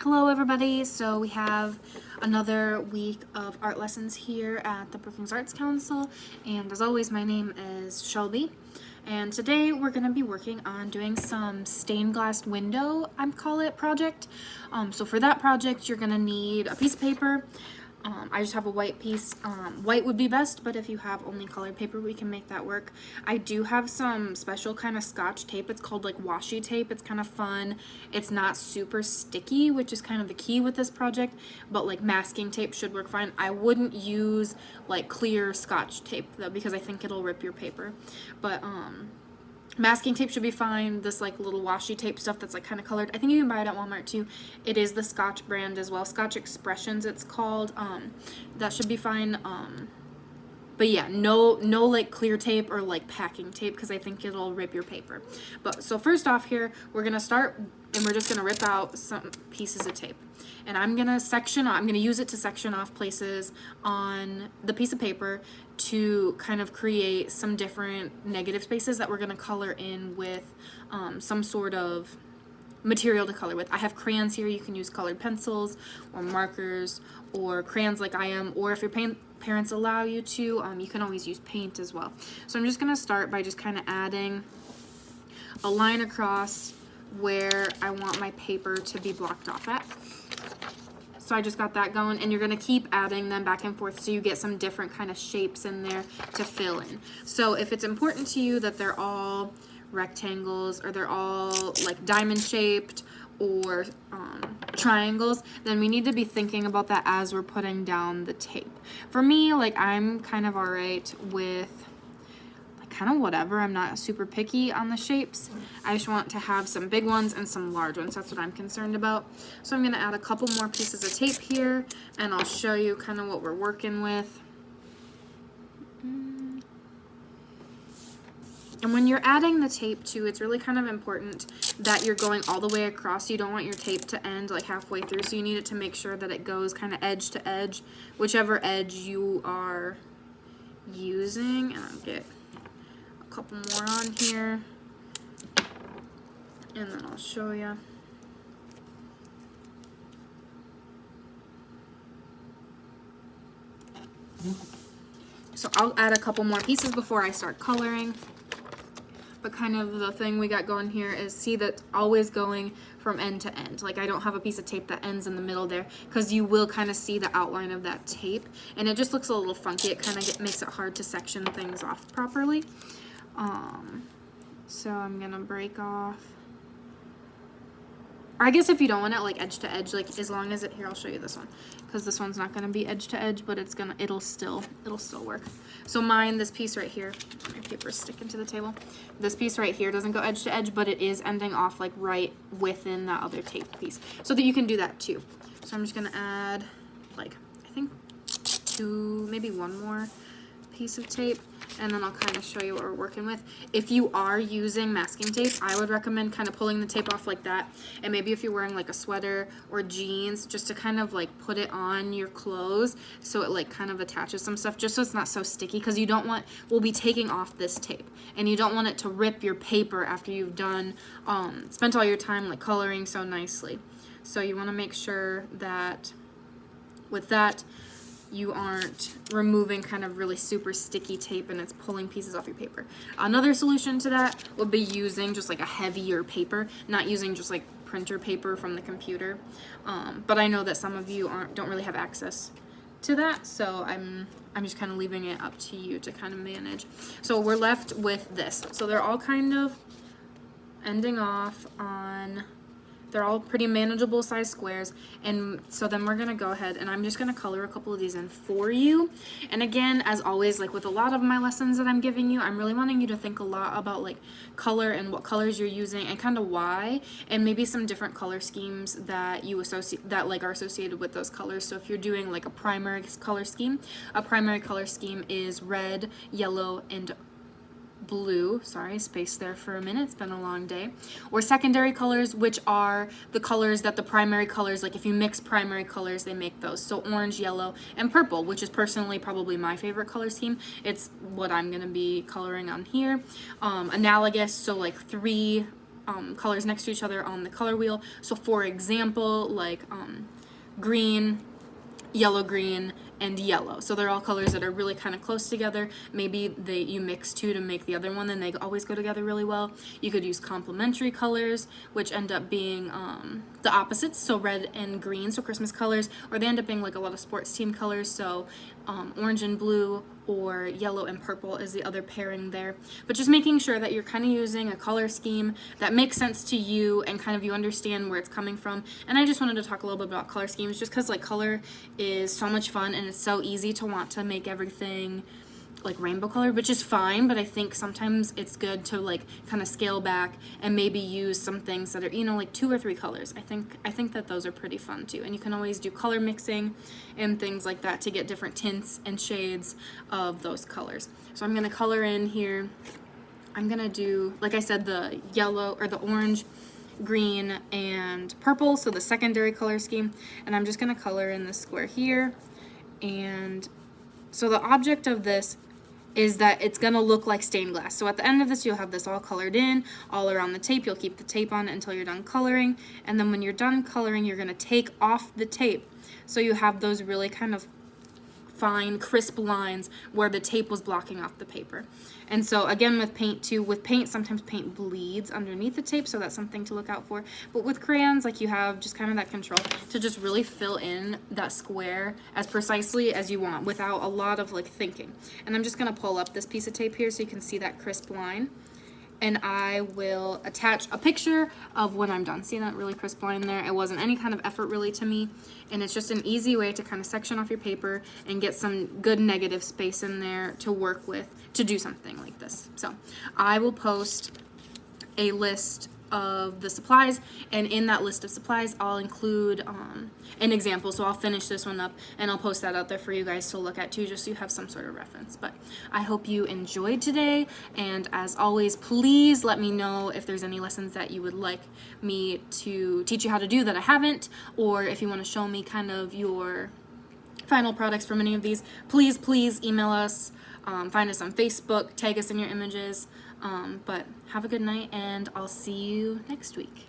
Hello everybody, so we have another week of art lessons here at the Brookings Arts Council, and as always my name is Shelby, and today we're going to be working on doing some stained glass window, I call it, project. So for that project you're going to need a piece of paper. I just have a white piece. White would be best, but if you have only colored paper, we can make that work. I do have some special kind of scotch tape. It's called like washi tape. It's kind of fun. It's not super sticky, which is kind of the key with this project, but like masking tape should work fine. I wouldn't use like clear scotch tape though, because I think it'll rip your paper. But masking tape should be fine. This like little washi tape stuff that's like kind of colored, I think you can buy it at Walmart too. It is the Scotch brand as well, Scotch Expressions it's called. That should be fine. But yeah, no like clear tape or like packing tape, because I think it'll rip your paper. But so first off here, we're gonna start and we're just gonna rip out some pieces of tape. And I'm gonna use it to section off places on the piece of paper to kind of create some different negative spaces that we're gonna color in with some sort of material to color with. I have crayons here. You can use colored pencils or markers or crayons like I am, or if your parents allow you to, you can always use paint as well. So I'm just gonna start by just kind of adding a line across where I want my paper to be blocked off at. So I just got that going, and you're gonna keep adding them back and forth so you get some different kind of shapes in there to fill in. So if it's important to you that they're all rectangles or they're all like diamond shaped or triangles, then we need to be thinking about that as we're putting down the tape. For me, like I'm kind of alright with like kind of whatever. I'm not super picky on the shapes. I just want to have some big ones and some large ones. That's what I'm concerned about. So I'm gonna add a couple more pieces of tape here, and I'll show you kind of what we're working with. And when you're adding the tape too, it's really kind of important that you're going all the way across. You don't want your tape to end like halfway through, so you need it to make sure that it goes kind of edge to edge, whichever edge you are using. And I'll get a couple more on here, and then I'll show you. So I'll add a couple more pieces before I start coloring. But kind of the thing we got going here is, see, that's always going from end to end. Like I don't have a piece of tape that ends in the middle there, because you will kind of see the outline of that tape, and it just looks a little funky. It kind of makes it hard to section things off properly. So I'm gonna break off. Or I guess if you don't want it like edge to edge, like as long as it, here I'll show you this one, because this one's not gonna be edge to edge, but it'll still work. So this piece right here, my paper's sticking to the table. This piece right here doesn't go edge to edge, but it is ending off like right within that other tape piece, so that you can do that too. So I'm just gonna add like, I think maybe one more piece of tape, and then I'll kind of show you what we're working with. If you are using masking tape, I would recommend kind of pulling the tape off like that, and maybe if you're wearing like a sweater or jeans, just to kind of like put it on your clothes so it like kind of attaches some stuff, just so it's not so sticky, because we'll be taking off this tape, and you don't want it to rip your paper after you've done spent all your time like coloring so nicely. So you want to make sure that with that you aren't removing kind of really super sticky tape and it's pulling pieces off your paper. Another solution to that would be using just like a heavier paper, not using just like printer paper from the computer. But I know that some of you don't really have access to that, so I'm just kind of leaving it up to you to kind of manage. So we're left with this. So they're all kind of ending off on, they're all pretty manageable size squares, and so then we're gonna go ahead and I'm just gonna color a couple of these in for you. And again, as always, like with a lot of my lessons that I'm giving you, I'm really wanting you to think a lot about like color and what colors you're using and kind of why, and maybe some different color schemes that you associate, that like are associated with those colors. So if you're doing like a primary color scheme is red, yellow, and blue, sorry, space there for a minute, it's been a long day, or secondary colors, which are the colors that the primary colors, like if you mix primary colors, they make those. So orange, yellow, and purple, which is personally probably my favorite color scheme. It's what I'm going to be coloring on here. Analogous, so like 3 colors next to each other on the color wheel. So for example, like green, yellow, green, and yellow. So they're all colors that are really kind of close together. Maybe you mix two to make the other one, and they always go together really well. You could use complementary colors, which end up being the opposites, so red and green, so Christmas colors, or they end up being like a lot of sports team colors, so orange and blue, or yellow and purple is the other pairing there. But just making sure that you're kind of using a color scheme that makes sense to you and kind of you understand where it's coming from. And I just wanted to talk a little bit about color schemes just because like color is so much fun and it's so easy to want to make everything like rainbow color, which is fine, but I think sometimes it's good to like kind of scale back and maybe use some things that are, you know, like 2 or 3 colors. I think that those are pretty fun too. And you can always do color mixing and things like that to get different tints and shades of those colors. So I'm going to color in here. I'm going to do, like I said, the yellow or the orange, green, and purple, so the secondary color scheme. And I'm just going to color in this square here. And so the object of this is that it's going to look like stained glass. So at the end of this, you'll have this all colored in, all around the tape. You'll keep the tape on it until you're done coloring. And then when you're done coloring, you're going to take off the tape. So you have those really kind of fine, crisp lines where the tape was blocking off the paper. And so again, with paint too, with paint, sometimes paint bleeds underneath the tape, so that's something to look out for. But with crayons, like you have just kind of that control to just really fill in that square as precisely as you want without a lot of like thinking. And I'm just gonna pull up this piece of tape here so you can see that crisp line. And I will attach a picture of when I'm done. See that really crisp line there? It wasn't any kind of effort really to me, and it's just an easy way to kind of section off your paper and get some good negative space in there to work with to do something like this. So I will post a list of the supplies, and in that list of supplies I'll include an example. So I'll finish this one up and I'll post that out there for you guys to look at too, just so you have some sort of reference. But I hope you enjoyed today, and as always, please let me know if there's any lessons that you would like me to teach you how to do that I haven't, or if you want to show me kind of your final products from any of these. Please email us, find us on Facebook, tag us in your images. But have a good night, and I'll see you next week.